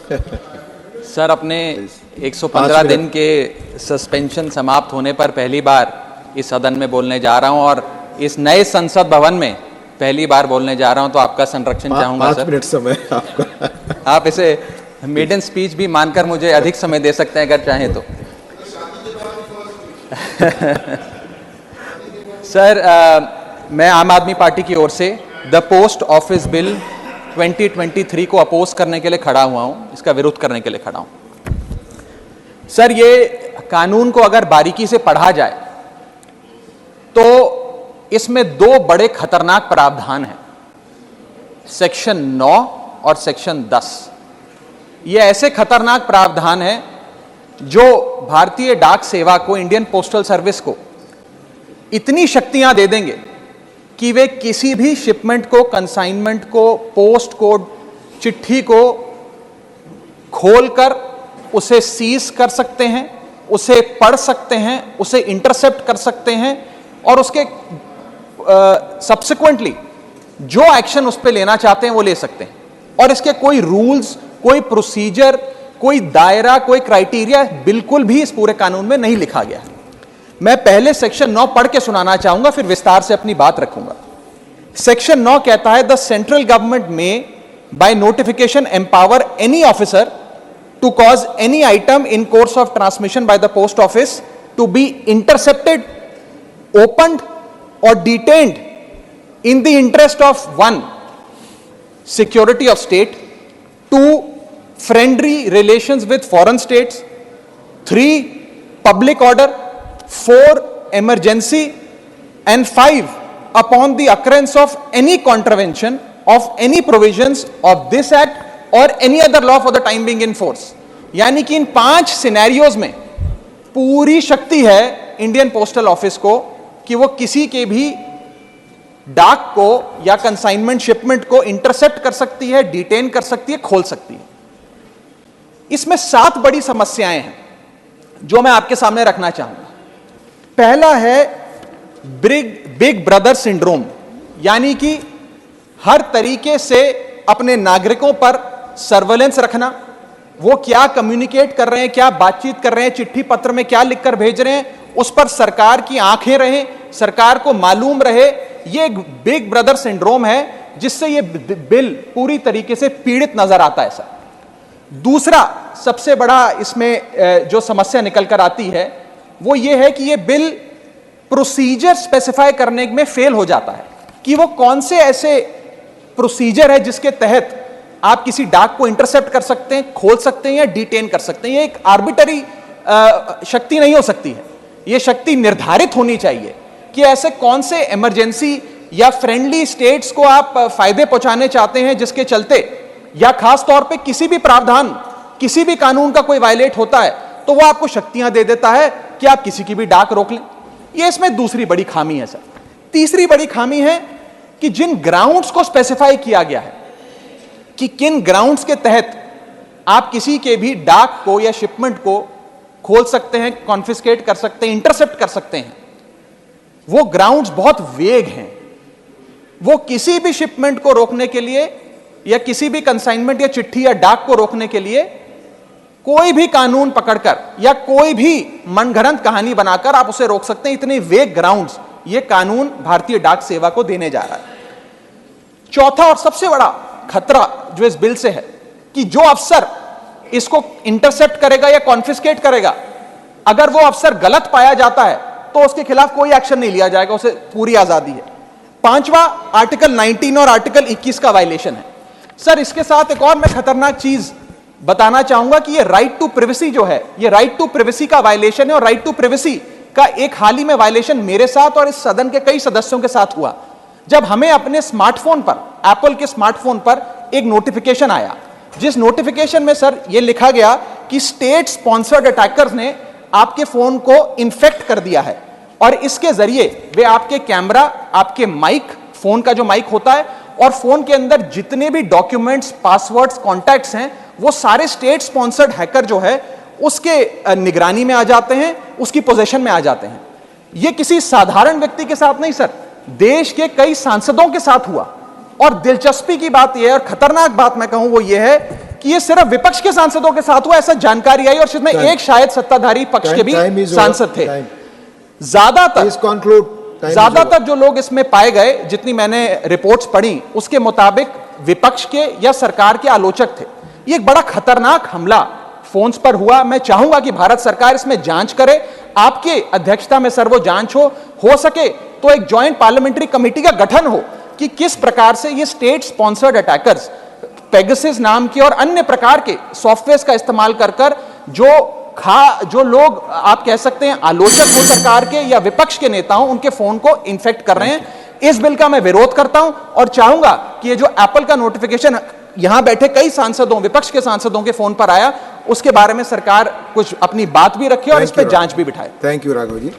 Sir, अपने 115 दिन के सस्पेंशन समाप्त होने पर पहली बार इस सदन में बोलने जा रहा हूं और इस नए संसद भवन में पहली बार बोलने जा रहा हूं, तो आपका संरक्षण चाहूंगा सर। 5 मिनट समय आपका। आप इसे मेडन स्पीच भी मानकर मुझे अधिक समय दे सकते हैं अगर चाहें तो। सर, मैं आम आदमी पार्टी की ओर से द पोस्ट ऑफिस बिल 2023 को अपोज करने के लिए खड़ा हुआ हूं, इसका विरोध करने के लिए खड़ा हूं। सर, ये कानून को अगर बारीकी से पढ़ा जाए तो इसमें 2 बड़े खतरनाक प्रावधान हैं, सेक्शन 9 और सेक्शन 10। ये ऐसे खतरनाक प्रावधान हैं जो भारतीय डाक सेवा को, इंडियन पोस्टल सर्विस को इतनी शक्तियां दे देंगे कि वे किसी भी शिपमेंट को, कंसाइनमेंट को, पोस्ट कोड, चिट्ठी को खोलकर उसे सीज कर सकते हैं, उसे पढ़ सकते हैं, उसे इंटरसेप्ट कर सकते हैं और उसके सब्सिक्वेंटली जो एक्शन उस पर लेना चाहते हैं वो ले सकते हैं। और इसके कोई रूल्स, कोई प्रोसीजर, कोई दायरा, कोई क्राइटेरिया बिल्कुल भी इस पूरे कानून में नहीं लिखा गया है। मैं पहले सेक्शन 9 पढ़ के सुनाना चाहूंगा, फिर विस्तार से अपनी बात रखूंगा। सेक्शन 9 कहता है, the central government may by notification empower any officer to cause any item in course of transmission by the post office to be intercepted, opened or detained in the interest of 1, security of state, 2, friendly relations with foreign states, 3, public order, 4, emergency, and 5, upon the occurrence of any contravention of any provisions of this act or any other law for the time being in force। यानी कि इन 5 scenarios में पूरी शक्ति है Indian postal office को कि वो किसी के भी डाक को या कंसाइनमेंट शिपमेंट को इंटरसेप्ट कर सकती है, डिटेन कर सकती है, खोल सकती है। इसमें 7 बड़ी समस्याएं हैं जो मैं आपके सामने रखना चाहूंगा। पहला है बिग ब्रदर सिंड्रोम, यानी कि हर तरीके से अपने नागरिकों पर सर्वेलेंस रखना, वो क्या कम्युनिकेट कर रहे हैं, क्या बातचीत कर रहे हैं, चिट्ठी पत्र में क्या लिखकर भेज रहे हैं, उस पर सरकार की आंखें रहें, सरकार को मालूम रहे। यह एक बिग ब्रदर सिंड्रोम है जिससे यह बिल पूरी तरीके से पीड़ित नजर आता है सर। दूसरा सबसे बड़ा इसमें जो समस्या निकल कर आती है वो यह है कि यह बिल प्रोसीजर स्पेसिफाई करने में फेल हो जाता है कि वो कौन से ऐसे प्रोसीजर है जिसके तहत आप किसी डाक को इंटरसेप्ट कर सकते हैं, खोल सकते हैं या डिटेन कर सकते हैं। यह एक आर्बिटरी शक्ति नहीं हो सकती है, यह शक्ति निर्धारित होनी चाहिए कि ऐसे कौन से इमरजेंसी या फ्रेंडली स्टेट्स को आप फायदे पहुंचाने चाहते हैं जिसके चलते, या खास तौर पे किसी भी प्रावधान, किसी भी कानून का कोई वायलेट होता है तो वो आपको शक्तियां दे देता है कि आप किसी की भी डाक रोक लें। ये इसमें दूसरी बड़ी खामी है सर। तीसरी बड़ी खामी है कि जिन ग्राउंड्स को स्पेसिफाई किया गया है कि किन ग्राउंड्स के तहत आप किसी के भी डाक को या शिपमेंट को खोल सकते हैं, कॉन्फिस्केट कर सकते हैं, इंटरसेप्ट कर सकते हैं, वो ग्राउंड्स बहुत वेग हैं। वो किसी भी शिपमेंट को रोकने के लिए या किसी भी कंसाइनमेंट या चिट्ठी या डाक को रोकने के लिए कोई भी कानून पकड़कर या कोई भी मनगढ़ंत कहानी बनाकर आप उसे रोक सकते हैं। इतने वेग ग्राउंड्स ये कानून भारतीय डाक सेवा को देने जा रहा है। चौथा और सबसे बड़ा खतरा जो इस बिल से है कि जो अफसर इसको इंटरसेप्ट करेगा या कॉन्फिस्केट करेगा, अगर वो अफसर गलत पाया जाता है तो उसके खिलाफ कोई एक्शन नहीं लिया जाएगा, उसे पूरी आजादी है। पांचवा, आर्टिकल 19 और आर्टिकल 21 का वायलेशन है सर। इसके साथ एक और मैं खतरनाक चीज बताना चाहूंगा कि ये राइट टू प्रिवेसी जो है, ये राइट टू प्रिवेसी का वायलेशन है। और राइट टू प्रिवेसी का एक हाल ही में वायलेशन मेरे साथ और इस सदन के कई सदस्यों के साथ हुआ, जब हमें अपने स्मार्टफोन पर, एप्पल के स्मार्टफोन पर एक नोटिफिकेशन आया, जिस नोटिफिकेशन में सर यह लिखा गया कि स्टेट स्पॉन्सर्ड अटैकर्स ने आपके फोन को इन्फेक्ट कर दिया है और इसके जरिए वे आपके कैमरा, आपके माइक, फोन का जो माइक होता है और फोन के अंदर जितने भी डॉक्यूमेंट्स, पासवर्ड्स, कॉन्टैक्ट्स हैं, वो सारे स्टेट स्पॉन्सर्ड हैकर जो है उसके निगरानी में आ जाते हैं, उसकी पोजीशन में आ जाते हैं। यह किसी साधारण व्यक्ति के साथ नहीं सर, देश के कई सांसदों के साथ हुआ। और दिलचस्पी की बात यह है और खतरनाक बात मैं कहूं वो ये है कि ये सिर्फ विपक्ष के सांसदों के साथ हुआ, ऐसा जानकारी आई, और इसमें एक शायद सत्ताधारी पक्ष के भी सांसद थे। ज्यादातर जो लोग इसमें पाए गए, जितनी मैंने रिपोर्ट्स पढ़ी, उसके मुताबिक विपक्ष के या सरकार के आलोचक थे। ये एक बड़ा खतरनाक हमला फोन्स पर हुआ। मैं चाहूंगा कि भारत सरकार इसमें जांच करे, आपके अध्यक्षता में सर वो जांच हो सके तो एक ज्वाइंट पार्लियामेंट्री कमेटी का गठन हो कि किस प्रकार से ये स्टेट स्पॉन्सर्ड अटैकर्स पेगासस नाम के और अन्य प्रकार के सॉफ्टवेयर का इस्तेमाल कर जो लोग आप कह सकते हैं आलोचक हो सरकार के या विपक्ष के नेताओं, उनके फोन को इन्फेक्ट कर रहे हैं। इस बिल का मैं विरोध करता हूं और चाहूंगा कि ये जो एप्पल का नोटिफिकेशन यहां बैठे कई सांसदों, विपक्ष के सांसदों के फोन पर आया, उसके बारे में सरकार कुछ अपनी बात भी रखे और इस पर जांच भी बिठाए। Thank you Raghav ji.